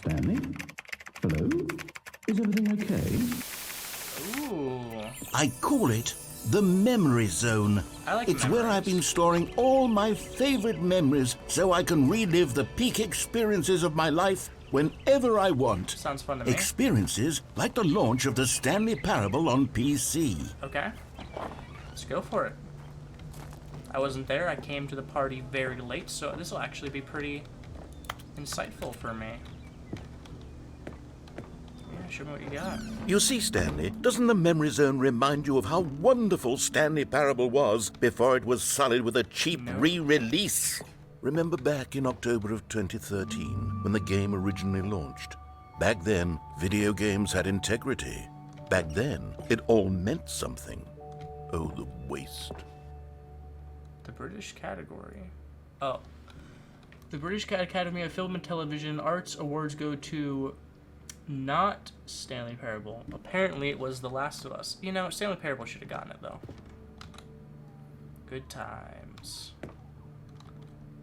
Stanley? Hello? Is everything okay? Ooh. I call it the memory zone. I like It's where I've been storing all my favorite memories so I can relive the peak experiences of my life whenever I want. Sounds fun to me. Experiences like the launch of the Stanley Parable on PC. Okay. Let's go for it. I wasn't there. I came to the party very late, so this will actually be pretty insightful for me. Yeah, show me what you got. You see, Stanley, doesn't the memory zone remind you of how wonderful Stanley Parable was before it was sullied with a cheap re-release? Remember back in October of 2013, when the game originally launched? Back then, video games had integrity. Back then, it all meant something. Oh, the waste. The British category. Oh. The British Academy of Film and Television Arts Awards go to not Stanley Parable. Apparently it was The Last of Us. You know, Stanley Parable should have gotten it, though. Good times.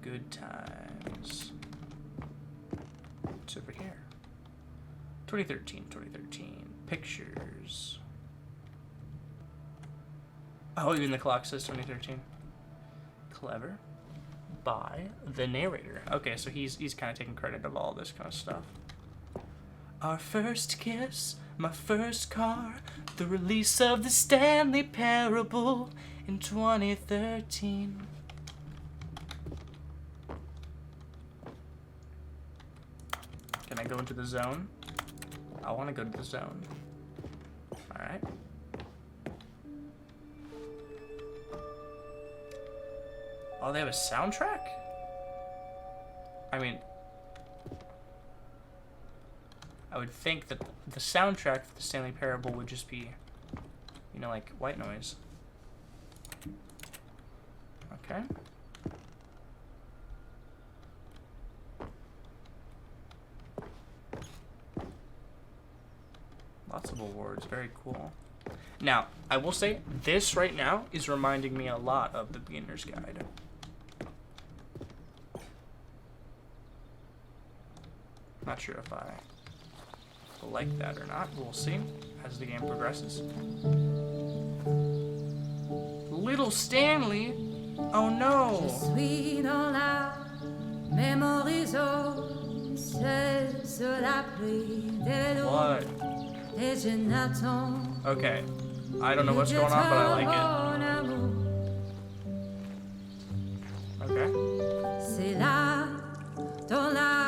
Good times. What's over here? 2013. Pictures. Oh, even the clock says 2013. Clever. By the narrator. Okay, so he's kind of taking credit of all this kind of stuff. Our first kiss, my first car, the release of the Stanley Parable in 2013. Can I go into the zone? I want to go to the zone. Alright. Oh, they have a soundtrack? I mean, I would think that the soundtrack for the Stanley Parable would just be, you know, like white noise. Okay. Lots of awards, very cool. Now, I will say, this right now is reminding me a lot of the Beginner's Guide. Not sure if I like that or not. We'll see as the game progresses. Little Stanley? Oh no! What? Okay. I don't know what's going on, but I like it. Okay.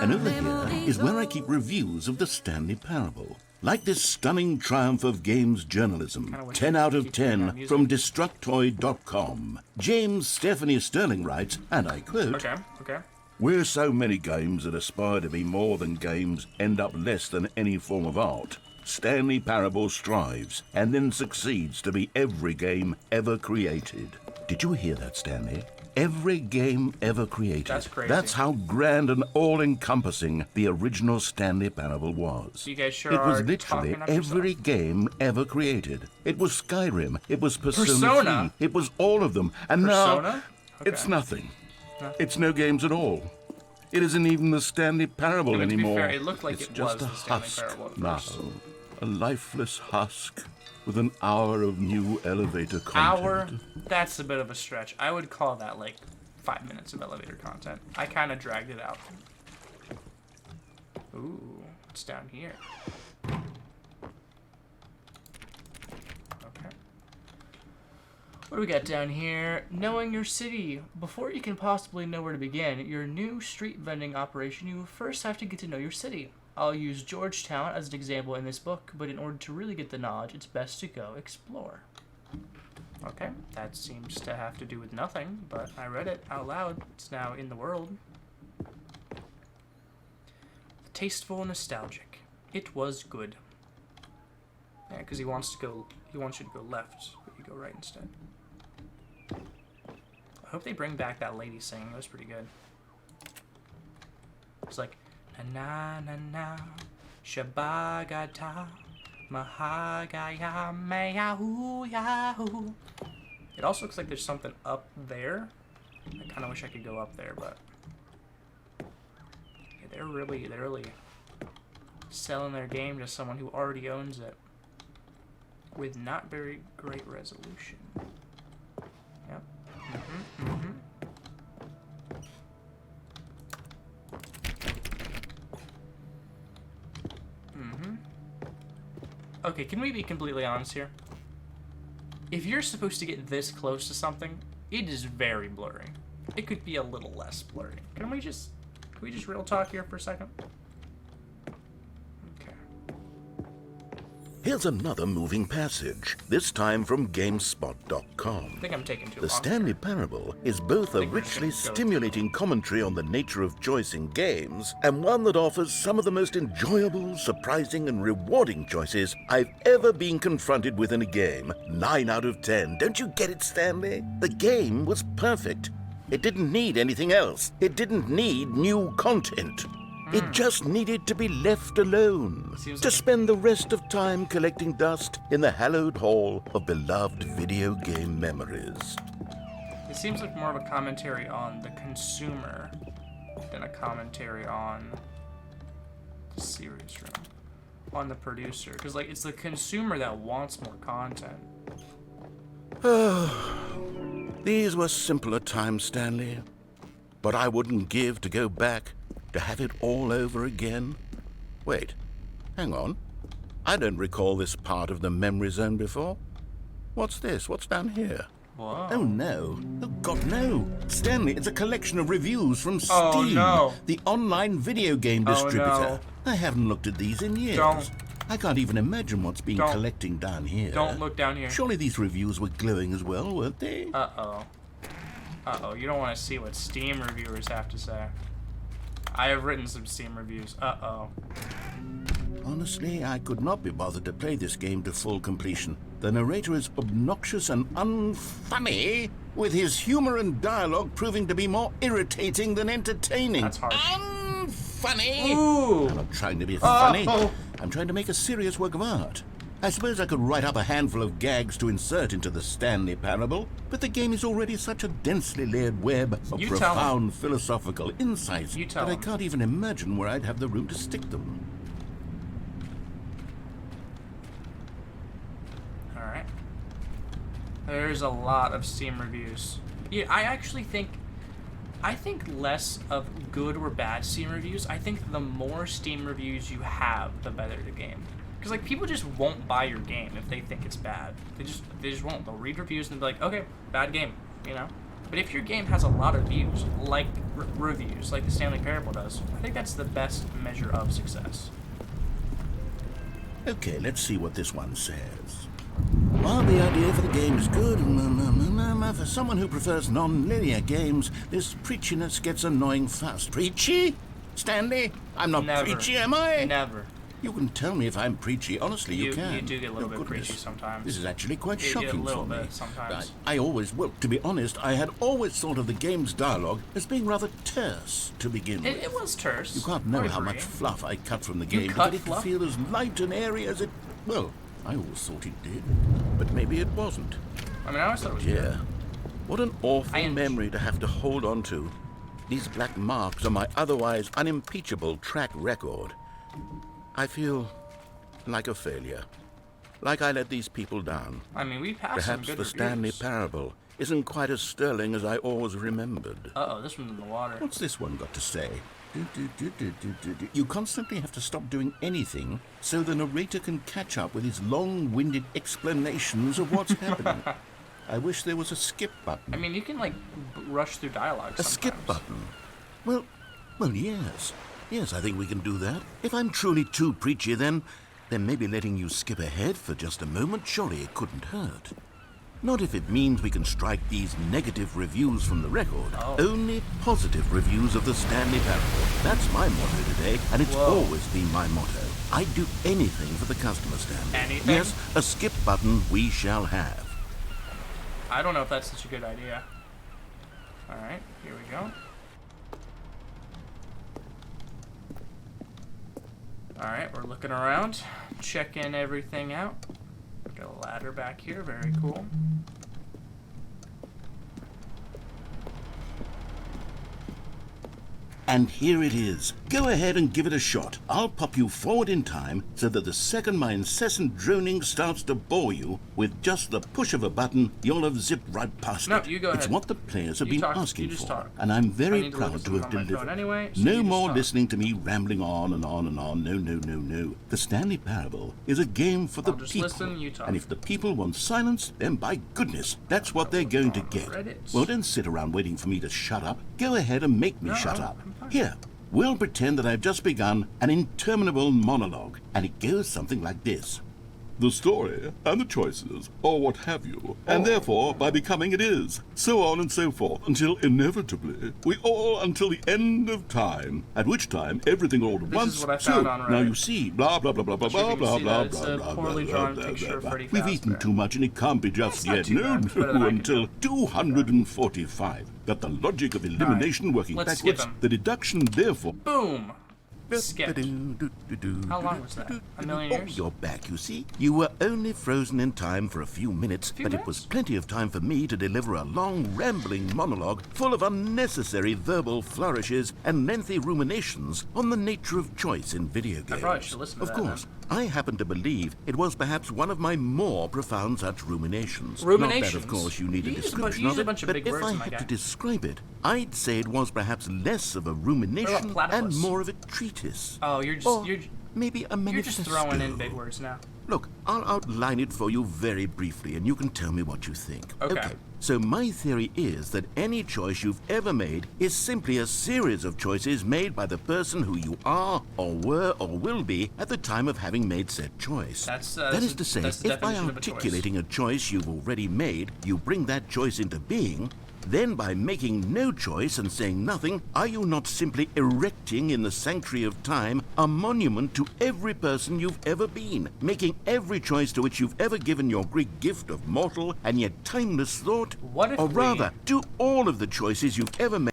And over here is where I keep reviews of the Stanley Parable. Like this stunning triumph of games journalism, 10 out of 10 from Destructoid.com. James Stephanie Sterling writes, and I quote, Okay. "Where so many games that aspire to be more than games end up less than any form of art, Stanley Parable strives and then succeeds to be every game ever created." Did you hear that, Stanley? Every game ever created. That's crazy. That's how grand and all-encompassing the original Stanley Parable was. You guys sure It was are literally talking up every yourself. game ever created. It was Skyrim. It was Persona. Persona? 3. It was all of them. And Persona? now Okay. it's nothing. It's no games at all. It isn't even the Stanley Parable Yeah, but to be anymore. fair, it looked like it's it just was a the Stanley husk Parable at now. first. A lifeless husk with an hour of new elevator content. Hour? That's a bit of a stretch. I would call that like 5 minutes of elevator content. I kind of dragged it out. Ooh, it's down here. Okay. What do we got down here? Knowing your city. Before you can possibly know where to begin your new street vending operation, you first have to get to know your city. I'll use Georgetown as an example in this book, but in order to really get the knowledge, it's best to go explore. Okay, that seems to have to do with nothing, but I read it out loud. It's now in the world. Tasteful and nostalgic. It was good. Yeah, because he wants you to go left, but you go right instead. I hope they bring back that lady singing. It was pretty good. It's like, na na na na, shabagata, mahagaya meyahu yahoo. It also looks like there's something up there. I kind of wish I could go up there, but yeah, they're really selling their game to someone who already owns it with not very great resolution. Yep. Okay, can we be completely honest here? If you're supposed to get this close to something, it is very blurry. It could be a little less blurry. Can we just real talk here for a second? Okay. Here's another moving passage, this time from GameSpot.com. I think I'm taking too The long. Stanley Parable is both a richly stimulating commentary on the nature of choice in games and one that offers some of the most enjoyable, surprising, and rewarding choices I've ever been confronted with in a game. 9 out of 10. Don't you get it, Stanley? The game was perfect. It didn't need anything else. It didn't need new content. It just needed to be left alone to spend the rest of time collecting dust in the hallowed hall of beloved video game memories. It seems like more of a commentary on the consumer than a commentary on the series room, on the producer, because like it's the consumer that wants more content. These were simpler times, Stanley, but I wouldn't give to go back to have it all over again. Wait, hang on. I don't recall this part of the memory zone before. What's this? What's down here? Whoa. Oh, no. Oh, God, no. Stanley, it's a collection of reviews from Steam, Oh, no. the online video game distributor. no. I haven't looked at these in years. Don't. I can't even imagine what's been Don't. collecting down here. Don't look down here. Surely these reviews were glowing as well, weren't they? Uh-oh. You don't want to see what Steam reviewers have to say. I have written some Steam reviews. Uh-oh. Honestly, I could not be bothered to play this game to full completion. The narrator is obnoxious and unfunny, with his humor and dialogue proving to be more irritating than entertaining. That's harsh. Unfunny! Ooh! I'm not trying to be funny. Oh. I'm trying to make a serious work of art. I suppose I could write up a handful of gags to insert into the Stanley Parable, but the game is already such a densely layered web of You tell profound philosophical insights You tell that I him. can't even imagine where I'd have the room to stick them. Alright. There's a lot of Steam reviews. Yeah, I think less of good or bad Steam reviews. I think the more Steam reviews you have, the better the game. Because like people just won't buy your game if they think it's bad. They just won't. They'll read reviews and be like, okay, bad game, you know. But if your game has a lot of views, like reviews, like the Stanley Parable does, I think that's the best measure of success. Okay, let's see what this one says. While the idea for the game is good, for someone who prefers non-linear games, this preachiness gets annoying fast. Preachy? Stanley? I'm not Never. preachy, am I? Never. You can tell me if I'm preachy. Honestly, you can. You do get a little bit goodness. preachy sometimes. This is actually quite You get a shocking little for me. bit sometimes. I always, well, to be honest, I had always thought of the game's dialogue as being rather terse to begin with. It was terse. You can't know I how agree. much fluff I cut from the You game, cut but it fluff? could feel as light and airy as it... Well, I always thought it did, but maybe it wasn't. I mean, I always thought it was Yeah. good. What an awful I memory to have to hold on to. These black marks are my otherwise unimpeachable track record. I feel like a failure. Like I let these people down. I mean, we passed some Perhaps good the Stanley reviews. Parable isn't quite as sterling as I always remembered. Uh-oh, this one's in the water. What's this one got to say? You constantly have to stop doing anything so the narrator can catch up with his long-winded explanations of what's happening. I wish there was a skip button. I mean, you can, like, rush through dialogue A sometimes. skip button. Well, yes. Yes, I think we can do that. If I'm truly too preachy, then maybe letting you skip ahead for just a moment, surely it couldn't hurt. Not if it means we can strike these negative reviews from the record. Oh. Only positive reviews of the Stanley Parable. That's my motto today, and it's Whoa. always been my motto. I'd do anything for the customer, Stanley. Anything? Yes, a skip button we shall have. I don't know if that's such a good idea. Alright, here we go. Alright, we're looking around, checking everything out. Got a ladder back here, very cool. And here it is. Go ahead and give it a shot. I'll pop you forward in time so that the second my incessant droning starts to bore you, with just the push of a button, you'll have zipped right past No, it. you go ahead. It's what the players have You been talk, asking you just for, talk. and I'm I very need to look proud at to have something on my phone delivered. anyway, so you No just more talk. listening to me rambling on and on and on. No, no, no, no. The Stanley Parable is a game for the I'll just people. listen, you talk. And if the people want silence, then by goodness, that's what they're going to get. Reddit. Well, don't sit around waiting for me to shut up. Go ahead and make me No, shut up. I'm fine. Here, we'll pretend that I've just begun an interminable monologue, and it goes something like this. The story and the choices, or what have you, and therefore by becoming it is, so on and so forth, until inevitably we all until the end of time, at which time everything all at This once. is what I So found on Reddit. now you see, blah blah blah blah blah Sure if blah you can blah see blah that. It's blah a blah poorly blah drawn blah picture blah of blah. Freddy We've eaten Fazbear. too much, and it can't be just not yet. too No, bad. It's better than no, I can until do. 245. Got the logic of elimination working Let's skip backwards. him. The deduction, therefore. Boom. Skip. How long was that? A million Oh, years? you're back, you see. You were only frozen in time for a few minutes, but it was minutes? plenty of time for me to deliver a long, rambling monologue full of unnecessary verbal flourishes and lengthy ruminations on the nature of choice in video games. probably should listen to Of that, course, I happen to believe it was perhaps one of my more profound such ruminations. Ruminations? Not that, of course, you need a You use a description bunch- of you use a it, bunch of but big if words, I my had guy. to describe it, I'd say it was perhaps less of a rumination and platypus? more of a treatise. Oh, you're just Or you're maybe a you're just manifesto. throwing in big words now. Look, I'll outline it for you very briefly, and you can tell me what you think. Okay. So my theory is that any choice you've ever made is simply a series of choices made by the person who you are, or were, or will be at the time of having made said choice. That's That is to say, that's the if by definition of a choice. articulating a choice you've already made, you bring that choice into being, then by making no choice and saying nothing, are you not simply erecting in the sanctuary of time a monument to every person you've ever been, making every choice to which you've ever given your Greek gift of mortal and yet timeless thought? What if or we- rather, do all of the choices you've ever made?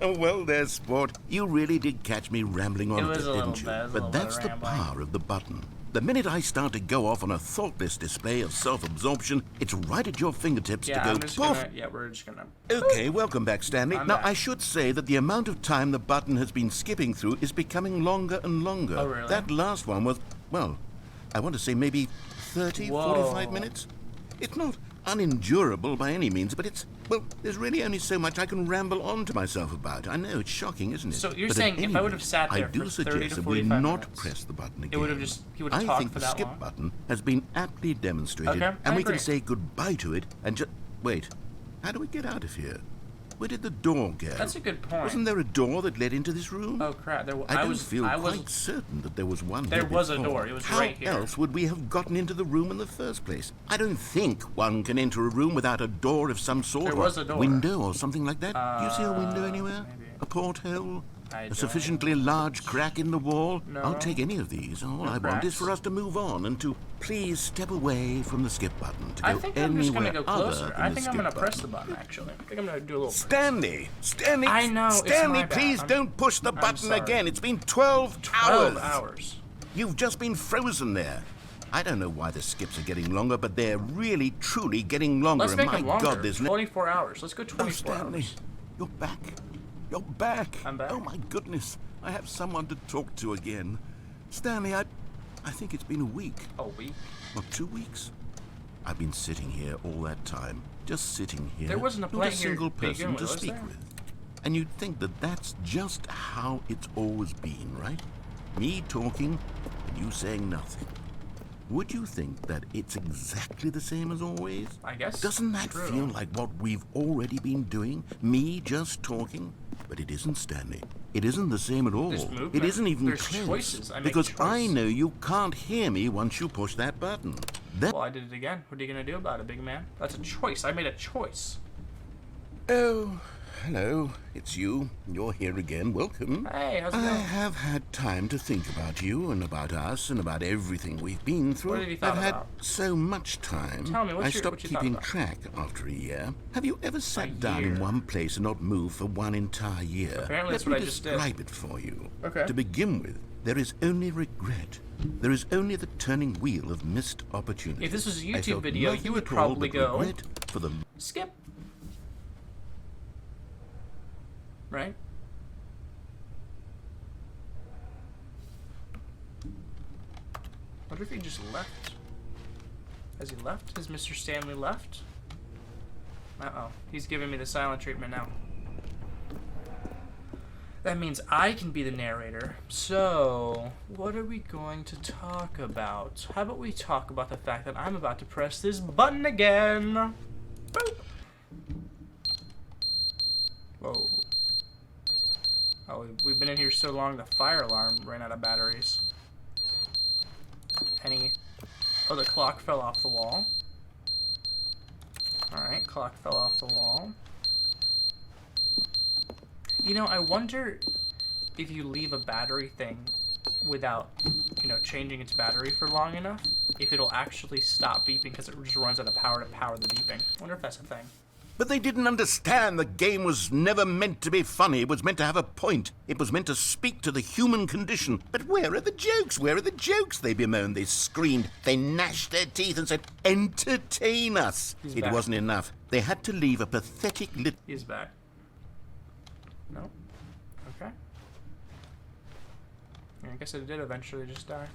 Well, there, sport. You really did catch me rambling on It a was bit, a little didn't you? bit, it was a But little bit that's the rambling. power of the button. The minute I start to go off on a thoughtless display of self-absorption, it's right at your fingertips Yeah, to I'm go just poof. gonna. Yeah, we're just gonna. Okay, welcome back, Stanley. I'm Now, back. I should say that the amount of time the button has been skipping through is becoming longer and longer. Oh, really? That last one was, well, I want to say maybe 30, Whoa. 45 minutes. It's not unendurable by any means, but it's, well, there's really only so much I can ramble on to myself about. I know, it's shocking, isn't it? So you're But at saying if any I would have rate, sat there I do for 30 suggest to that we 45 not minutes, press the button again. would have just- he would have I talked think for the that skip long. button has been aptly demonstrated, Okay, I and we can agree. say goodbye to it and just... Wait, how do we get out of here? Where did the door go? That's a good point. Wasn't there a door that led into this room? Oh crap! There, I don't was. feel I quite was. certain that there was one There here was a before. door. It was How right here. else would we have gotten into the room in the first place? I don't think one can enter a room without a door of some sort. There or was a door. window or something like that. Do you see a window anywhere? maybe. A porthole? I A don't. sufficiently large crack in the wall? No. I'll take any of these. All I want cracks. is for us to move on and to please step away from the skip button to go I think I'm just anywhere gonna go other closer. than I the think I'm skip gonna press button. the button. Actually, I think I'm gonna do a little. Stanley! Stanley! I know, it's Stanley, my bad. please I'm- don't push the button sorry. again. It's been 12 12 hours. hours. You've just been frozen there. I don't know why the skips are getting longer, but they're really, truly getting longer. Let's and make my them longer. God, there's no... 24 hours. Let's go Oh, 24 Stanley, hours. you're back. You're back. I'm back. Oh, my goodness. I have someone to talk to again. Stanley, I think it's been a week. A week. Not 2 weeks. I've been sitting here all that time. Just sitting here. There wasn't a not plane a here single to begin person with, to was speak there? with. And you'd think that that's just how it's always been, right? Me talking and you saying nothing. Would you think that it's exactly the same as always? I guess. Doesn't that true. feel like what we've already been doing? Me just talking? But it isn't, Stanley. It isn't the same at all. There's movement. It isn't even There's close. choices. I make because I choice. know you can't hear me once you push that button. That Well, I did it again. What are you gonna do about it, big man? That's a choice. I made a choice. Oh, hello. It's you. You're here again. Welcome. Hey, how's it I going? have had time to think about you and about us and about everything we've been through. What have you I've thought had about? so much time. Tell me, I what you stopped thought keeping about? track after a year. Have you ever sat down year? in one place and not moved for one entire year? Apparently Let that's me what I just did. describe it for you. Okay. To begin with, there is only regret. There is only the turning wheel of missed opportunity. If this was a I YouTube felt video, nothing you would at all probably but go, regret for the Skip. right? Wonder if he just left. Has he left? Has Mr. Stanley left? Uh-oh. He's giving me the silent treatment now. That means I can be the narrator. So, what are we going to talk about? How about we talk about the fact that I'm about to press this button again? Boop. Whoa. Oh, we've been in here so long, the fire alarm ran out of batteries. Oh, the clock fell off the wall. Alright, clock fell off the wall. You know, I wonder if you leave a battery thing without, you know, changing its battery for long enough, if it'll actually stop beeping because it just runs out of power to power the beeping. I wonder if that's a thing. But they didn't understand the game was never meant to be funny. It was meant to have a point. It was meant to speak to the human condition. But where are the jokes? Where are the jokes? They bemoaned, they screamed, they gnashed their teeth and said, entertain us. He's It back. wasn't enough. They had to leave a pathetic little... He's back. No? Okay. Yeah, I guess it did eventually just die.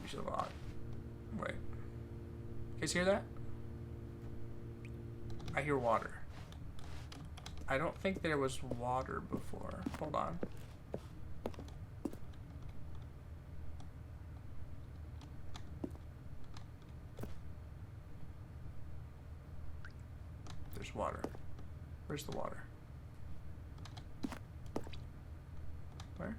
Use a lot. Wait. You guys hear that? I hear water. I don't think there was water before. Hold on. There's water. Where's the water? Where?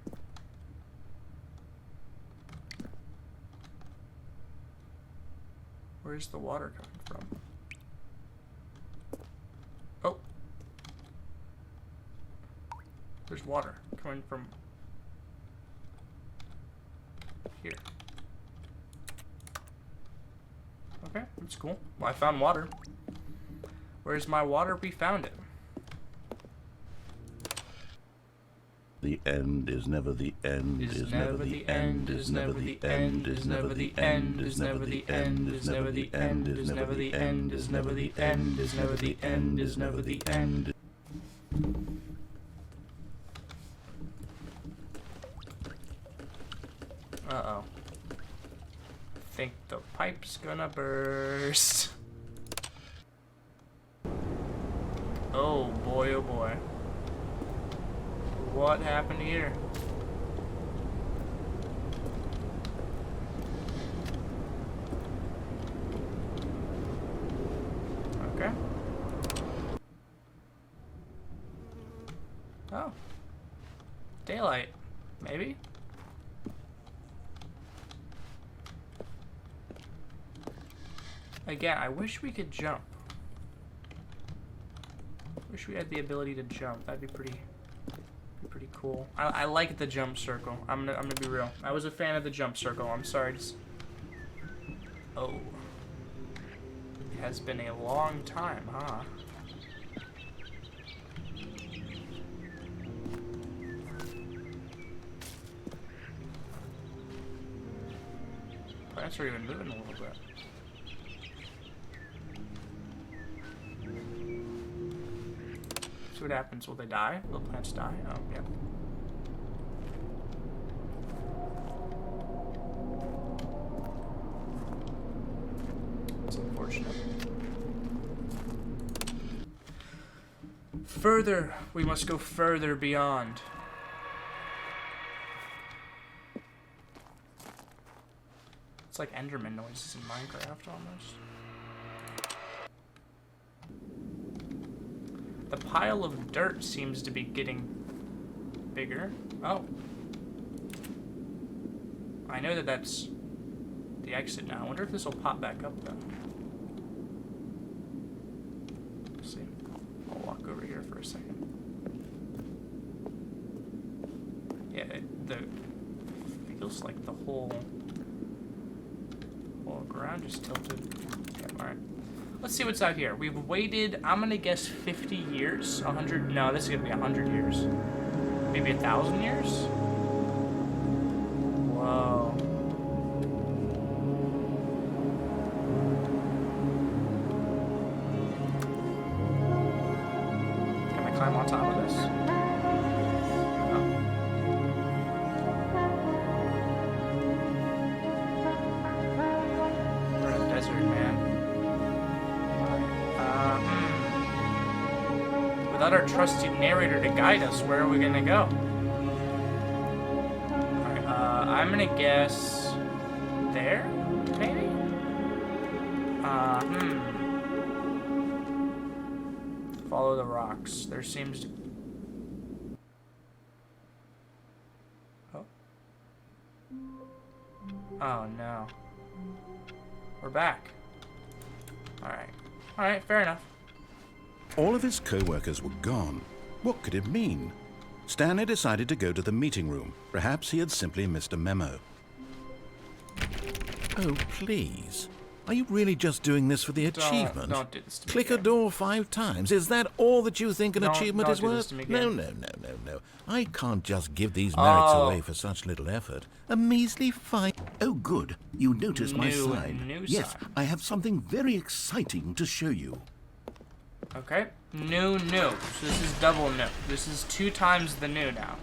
Where's the water coming from? Oh. There's water coming from here. Okay, that's cool. Well, I found water. Where's my water? We found it. The end is never the end, is never the end, is never the end, is never the end, is never the end, is never the end, is never the end, is never the end, is never the end, is never the end. Uh-oh. I think the pipe's gonna burst. Oh boy, oh boy. What happened here? Okay. Oh. Daylight. Maybe? Again, I wish we could jump. Wish we had the ability to jump. That'd be pretty cool. I like the jump circle. I'm gonna be real. I was a fan of the jump circle. I'm sorry. Oh. It has been a long time, huh? Plants are even moving a little bit. See what happens. Will they die? Will the plants die? Oh, yeah. That's unfortunate. Further. We must go further beyond. It's like Enderman noises in Minecraft almost. The pile of dirt seems to be getting bigger. Oh. I know that that's the exit now. I wonder if this will pop back up, though. Let's see. I'll walk over here for a second. Yeah, it feels like the whole ground just tilted. Yeah, alright. Let's see what's out here. We've waited, I'm gonna guess 50 years. 100, no, this is gonna be 100 years. Maybe 1,000 years? Whoa. climb on top of this? Oh. We're in a desert, man. Without our trusty narrator to guide us, where are we gonna go? Alright, I'm gonna guess there, maybe? Follow the rocks. There seems to... Oh. Oh, no. We're back. Alright. Alright, fair enough. All of his co-workers were gone. What could it mean? Stanley decided to go to the meeting room. Perhaps he had simply missed a memo. Oh, please. Are you really just doing this for the achievement? Don't do this to me. Click a door 5 times. Is that all that you think an achievement is worth? No. No. I can't just give these merits away for such little effort. A measly 5. Oh, good. You noticed my sign. Yes, sign. I have something very exciting to show you. Okay. New. So this is double new. This is 2 times the new now.